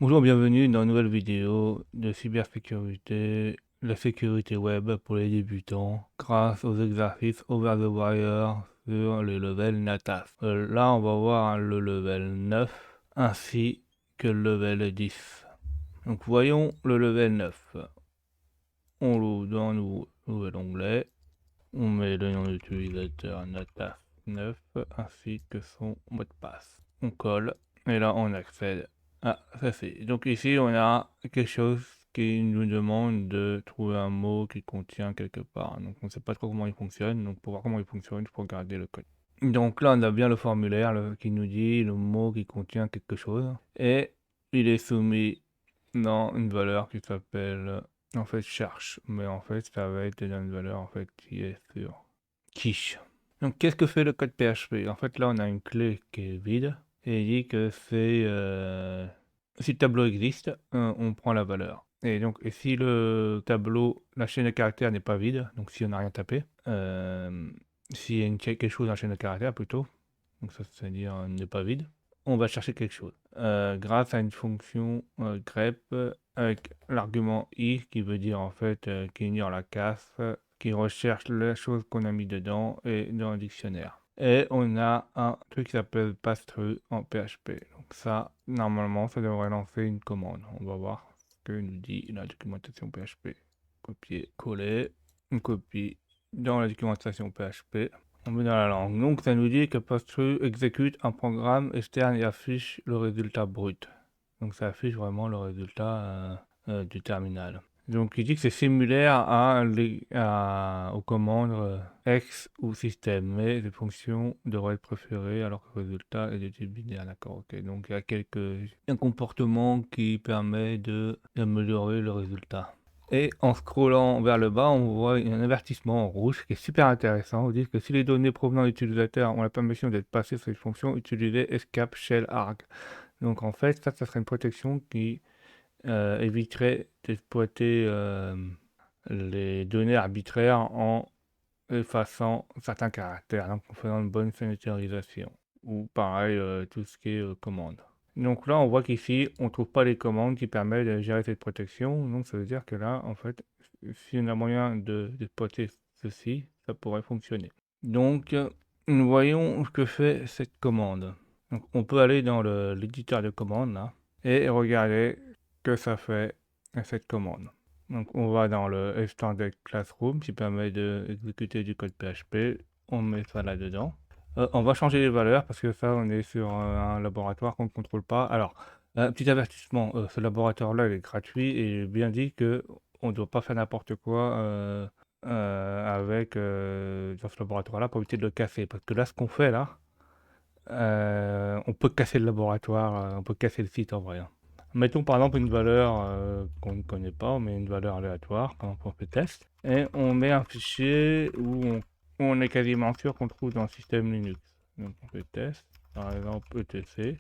Bonjour, bienvenue dans une nouvelle vidéo de cybersécurité, la sécurité web pour les débutants, grâce aux exercices Over the Wire sur le level NATAF. Là, on va voir le level 9 ainsi que le level 10. Donc voyons le level 9. On l'ouvre dans un nouvel onglet, on met le nom d'utilisateur NATAF 9 ainsi que son mot de passe. On colle et là on accède. Ah, ça c'est. Donc ici on a quelque chose qui nous demande de trouver un mot qui contient quelque part. Donc on ne sait pas trop comment il fonctionne. Donc pour voir comment il fonctionne, il faut regarder le code. Donc là on a bien le formulaire qui nous dit le mot qui contient quelque chose. Et il est soumis dans une valeur qui s'appelle en fait cherche. Mais en fait ça va être dans une valeur en fait qui est sur quiche. Donc qu'est-ce que fait le code PHP? En fait là on a une clé qui est vide et il dit que c'est si le tableau existe, on prend la valeur. Et donc et si le tableau, la chaîne de caractères n'est pas vide, donc si on n'a rien tapé, s'il y a quelque chose dans la chaîne de caractères plutôt, donc ça c'est-à-dire n'est pas vide, on va chercher quelque chose grâce à une fonction grep avec l'argument i qui veut dire en fait qui ignore la casse, qui recherche la chose qu'on a mis dedans et dans le dictionnaire. Et on a un truc qui s'appelle pass-through en PHP. Donc ça, normalement, ça devrait lancer une commande. On va voir ce que nous dit la documentation PHP. Copier, coller, une copie dans la documentation PHP. On met dans la langue. Donc ça nous dit que pass-through exécute un programme externe et affiche le résultat brut. Donc ça affiche vraiment le résultat du terminal. Donc il dit que c'est similaire aux commandes X ou système, mais les fonctions devraient être préférées alors que le résultat est de type binaire, d'accord, ok. Donc il y a un comportement qui permet d'améliorer le résultat. Et en scrollant vers le bas, on voit un avertissement en rouge qui est super intéressant. On dit que si les données provenant de l'utilisateur ont la permission d'être passées sur cette fonction, utilisez escape shell arg. Donc en fait, ça serait une protection qui éviterait d'exploiter les données arbitraires en effaçant certains caractères, donc en faisant une bonne sanitarisation. Ou pareil, tout ce qui est commande. Donc là, on voit qu'ici, on ne trouve pas les commandes qui permettent de gérer cette protection. Donc ça veut dire que là, en fait, si on a moyen d'exploiter ceci, ça pourrait fonctionner. Donc, nous voyons ce que fait cette commande. Donc, on peut aller dans l'éditeur de commandes là et regarder que ça fait cette commande. Donc on va dans le Extended Classroom qui permet d'exécuter du code PHP. On met ça là-dedans. On va changer les valeurs parce que ça on est sur un laboratoire qu'on ne contrôle pas. Alors, petit avertissement, ce laboratoire-là il est gratuit et bien dit que on ne doit pas faire n'importe quoi avec dans ce laboratoire-là pour éviter de le casser. Parce que là ce qu'on fait là, on peut casser le laboratoire, on peut casser le site en vrai, hein. Mettons par exemple une valeur qu'on ne connaît pas, on met une valeur aléatoire, par exemple on fait test, et on met un fichier où on est quasiment sûr qu'on trouve dans le système Linux. Donc on fait test, par exemple etc,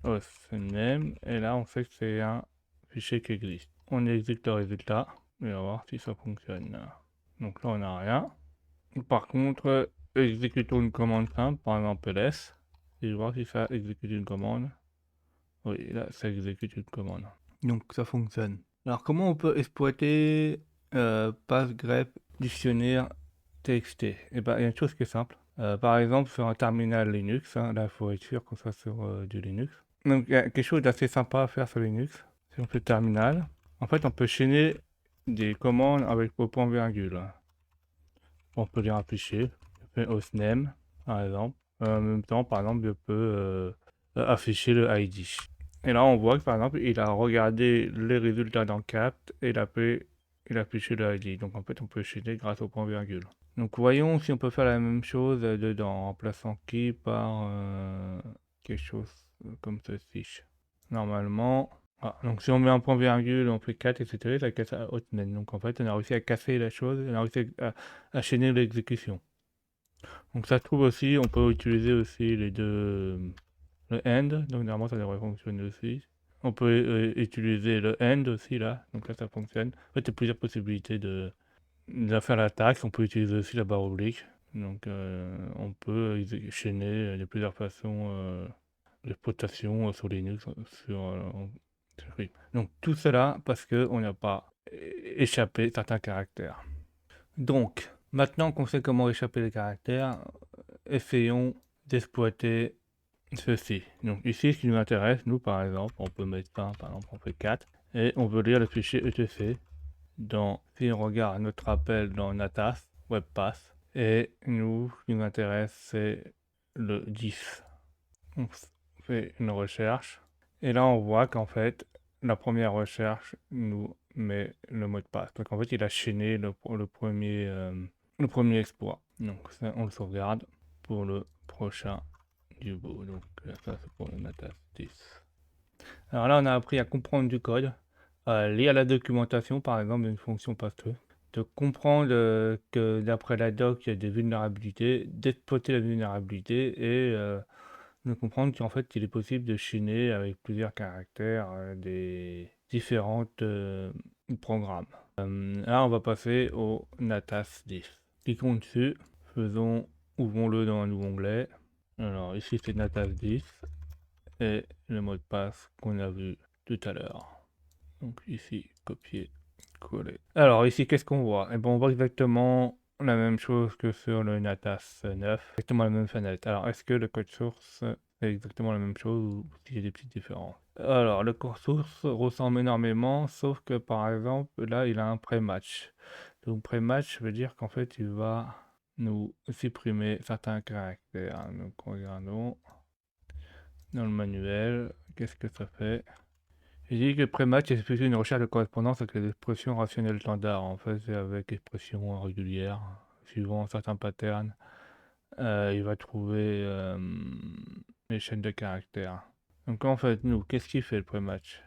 hostname, et là on sait que c'est un fichier qui existe. On exécute le résultat, et on va voir si ça fonctionne. Donc là on n'a rien. Par contre, exécutons une commande simple, par exemple ls, et je vois si ça exécute une commande. Oui, là, ça exécute une commande. Donc ça fonctionne. Alors comment on peut exploiter PassGrep dictionnaire TXT? Eh ben, il y a une chose qui est simple. Par exemple, sur un terminal Linux, hein, là, il faut être sûr qu'on soit sur du Linux. Donc il y a quelque chose d'assez sympa à faire sur Linux. Si on fait terminal, en fait, on peut chaîner des commandes avec au point virgule, hein. On peut les afficher. Je fais hostname, par exemple. En même temps, par exemple, je peux afficher le ID. Et là, on voit que, par exemple, il a regardé les résultats dans CAPT et il a affiché le ID. Donc, en fait, on peut chaîner grâce au point virgule. Donc, voyons si on peut faire la même chose dedans, en remplaçant qui par quelque chose comme ceci. Normalement, ah, donc si on met un point virgule, on fait 4, etc., ça casse à haute main. Donc en fait, on a réussi à casser la chose, on a réussi à chaîner l'exécution. Donc ça se trouve aussi, on peut utiliser aussi les deux, le end, donc normalement ça devrait fonctionner aussi. On peut utiliser le end aussi là, donc là ça fonctionne. En fait, il y a plusieurs possibilités de faire l'attaque. On peut utiliser aussi la barre oblique. Donc on peut chaîner de plusieurs façons l'exploitation sur Linux, oui. Donc tout cela parce qu'on n'a pas échappé certains caractères. Donc, maintenant qu'on sait comment échapper les caractères, essayons d'exploiter ceci. Donc ici, ce qui nous intéresse, nous par exemple, on peut mettre ça, par exemple, on fait 4, et on veut lire le fichier etc. Si on regarde notre appel dans NATAS, WebPass, et nous, ce qui nous intéresse, c'est le 10. On fait une recherche, et là on voit qu'en fait, la première recherche nous met le mot de passe. Donc en fait, il a chaîné le premier exploit. Donc ça, on le sauvegarde pour le prochain Dubo. Donc ça, c'est pour le NATAS 10. Alors là, on a appris à comprendre du code, à lire la documentation, par exemple, d'une fonction pass-through, de comprendre que d'après la doc, il y a des vulnérabilités, d'exploiter la vulnérabilité et de comprendre qu'en fait, il est possible de chaîner avec plusieurs caractères des différentes programmes. Là, on va passer au NATAS 10. Cliquons dessus, ouvrons-le dans un nouveau onglet. Alors ici, c'est NATAS 10 et le mot de passe qu'on a vu tout à l'heure. Donc ici, copier, coller. Alors ici, qu'est-ce qu'on voit? Eh ben, on voit exactement la même chose que sur le NATAS 9, exactement la même fenêtre. Alors, est-ce que le code source est exactement la même chose ou s'il y a des petites différences? Alors, le code source ressemble énormément, sauf que par exemple, là, il a un pré-match. Donc, pré-match veut dire qu'en fait, il va nous supprimer certains caractères. Donc, regardons dans le manuel, qu'est-ce que ça fait? Il dit que pré-match effectue une recherche de correspondance avec les expressions rationnelles standards. En fait, c'est avec expressions régulières, suivant certains patterns. Il va trouver les chaînes de caractères. Donc en fait, nous, qu'est-ce qu'il fait le pré-match?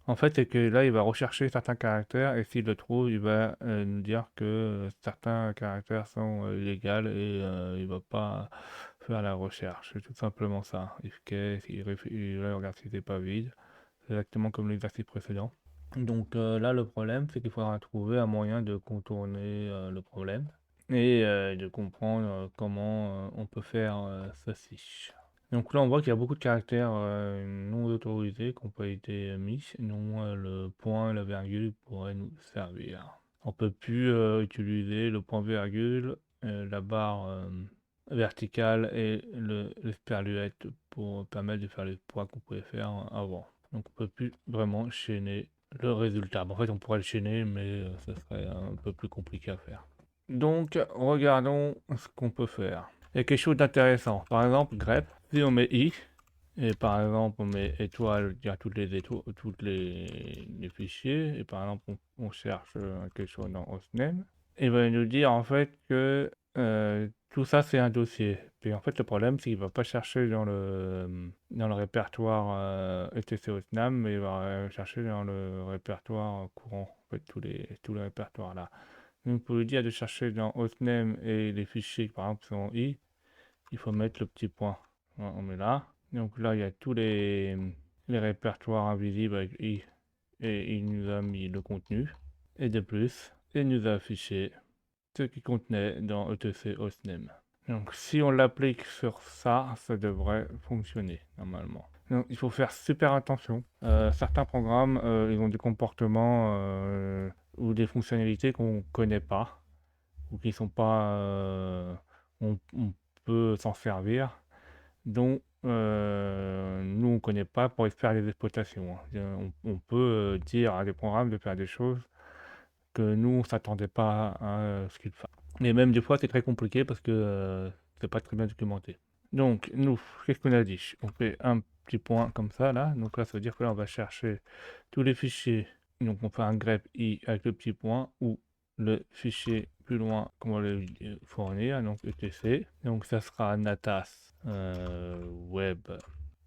En fait, c'est que là, il va rechercher certains caractères et s'il le trouve, il va nous dire que certains caractères sont illégaux et il va pas faire la recherche. C'est tout simplement ça. If case, il regarde si c'est pas vide. C'est exactement comme l'exercice précédent. Donc là, le problème, c'est qu'il faudra trouver un moyen de contourner le problème et de comprendre comment on peut faire ceci. Donc là, on voit qu'il y a beaucoup de caractères non autorisés qui n'ont pas été mis, sinon le point et la virgule pourraient nous servir. On ne peut plus utiliser le point virgule, la barre verticale et l'esperluette pour permettre de faire les points qu'on pouvait faire avant. Donc on ne peut plus vraiment chaîner le résultat. Bon, en fait, on pourrait le chaîner, mais ça serait un peu plus compliqué à faire. Donc, regardons ce qu'on peut faire. Il y a quelque chose d'intéressant. Par exemple, grep, si on met i, et par exemple on met étoile, dire toutes les fichiers, et par exemple on cherche quelque chose dans hostname, il va nous dire en fait que tout ça c'est un dossier. Puis en fait le problème c'est qu'il va pas chercher dans le répertoire etc hostname, mais il va chercher dans le répertoire courant, en fait tous les répertoires là. Donc pour lui dire de chercher dans hostname et les fichiers par exemple sont i, il faut mettre le petit point. Voilà, on met là. Donc là, il y a tous les répertoires invisibles avec i et il nous a mis le contenu. Et de plus, il nous a affiché ce qui contenait dans etc hostname. Donc si on l'applique sur ça, ça devrait fonctionner normalement. Donc il faut faire super attention. Certains programmes, ils ont des comportements ou des fonctionnalités qu'on ne connaît pas ou qui sont pas... on peut s'en servir dont nous on ne connaît pas pour faire des exploitations. On peut dire à des programmes de faire des choses que nous on ne s'attendait pas à ce qu'ils fassent. Mais même des fois c'est très compliqué parce que c'est pas très bien documenté. Donc nous, qu'est-ce qu'on a dit? On fait un petit point comme ça là. Donc là ça veut dire que là on va chercher tous les fichiers. Donc on fait un grep i avec le petit point ou le fichier plus loin qu'on va le fournir, donc etc. Donc ça sera natas web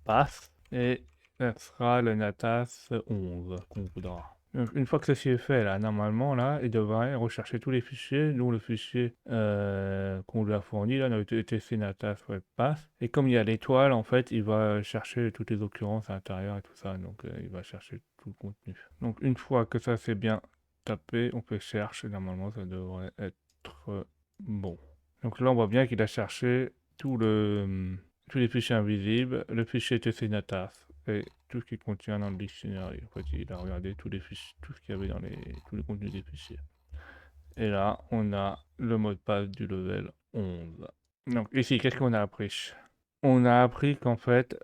pass et ça sera le natas 11 qu'on voudra. Donc une fois que ceci est fait là, normalement là, il devrait rechercher tous les fichiers, dont le fichier qu'on lui a fourni là, notre etc natas web pass. Et comme il y a l'étoile, en fait, il va chercher toutes les occurrences à l'intérieur et tout ça, donc il va chercher tout le contenu. Donc une fois que ça c'est bien tapé, on fait cherche et normalement ça devrait être bon. Donc là on voit bien qu'il a cherché tout le tous les fichiers invisibles, le fichier tcnatas et tout ce qui contient dans le dictionnaire. En fait, il a regardé tous les fichiers, tout ce qu'il y avait dans tous les contenus des fichiers. Et là, on a le mot de passe du level 11. Donc ici, qu'est-ce qu'on a appris? On a appris qu'en fait,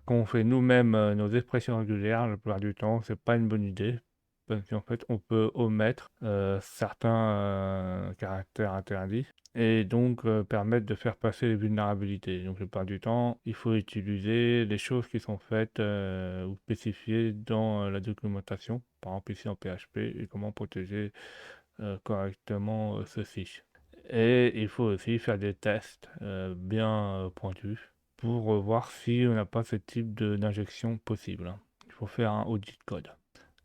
qu'on fait nous-mêmes nos expressions régulières, la plupart du temps, c'est pas une bonne idée. Parce qu'en fait, on peut omettre certains caractères interdits et donc permettre de faire passer les vulnérabilités. Donc, la plupart du temps, il faut utiliser les choses qui sont faites ou spécifiées dans la documentation, par exemple ici en PHP, et comment protéger correctement ceci. Et il faut aussi faire des tests bien pointus pour voir si on n'a pas ce type d'injection possible, hein. Il faut faire un audit code.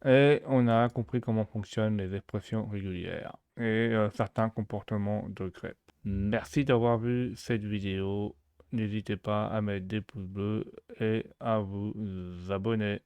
Et on a compris comment fonctionnent les expressions régulières et certains comportements de grep. Merci d'avoir vu cette vidéo. N'hésitez pas à mettre des pouces bleus et à vous abonner.